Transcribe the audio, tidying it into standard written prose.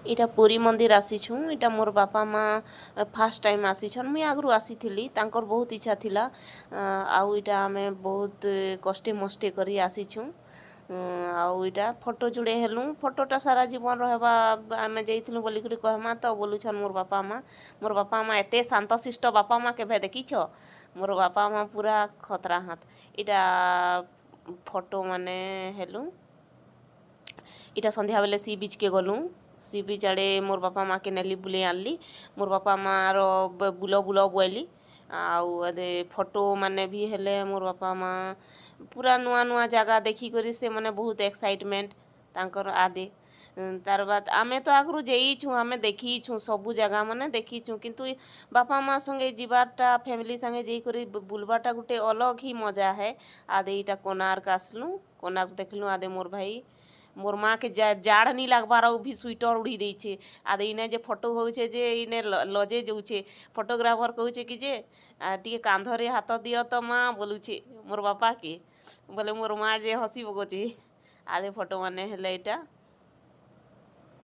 इटा पुरी मंदिर आसीछु। इटा मोर बापा माँ फास्ट टाइम आसीछन। मुई आगरू आसीथिली, तांकर बहुत इच्छा थिला। आउ इटा आमे बहुत कष्टे मष्टे करी आसीछु। आउ इटा फोटो जुड़े हेलु। फोटोटा सारा जीवन रहबा आमे जाइथिलु बोली करी कहमा तो बोलुछन मोर बापा माँ। मोर बापा माँ एते शांतशिष्ट बापा माँ केभे देखिछ? मोर बापा माँ पूरा खतरा हाथ। इटा फोटो माने हेलु। इटा संध्या बेले सी बीच के गलु। सी बीच आड़े मोर बापा माँ के नेली बुले आनली। मोर बापा माँ रो बुलो बुलो बोली। आउ अदे फोटो माने भी हेले मोर बापा माँ पूरा नुआ नुआ जगह देखी करी से माने बहुत एक्साइटमेंट तांकर आदे। तार बाद आमे तो आगरू जेईछु, आमे देखीछु सबु जगह माने देखीछु, किंतु बापा माँ संगे जीवारटा फैमिली संगे जेई करी बुलबाटा गुटे अलग ही मजा है। आदे इटा कोणार्क आसलु। कोणार्क देखलु। आदे मोर भाई मोर माँ के जाड़ नहीं लागबार भी स्वेटर उड़ी देछे। आदे इने जे फोटो होउछे जे इने लजे जाउछे। फोटोग्राफर कहउछे कि जे टिके कांधरे हाथ दियो तो माँ बोलुछे मोर बापा के। बोले मोर माँ जे हसी पकोछे। आदे फोटो माने हेले इटा।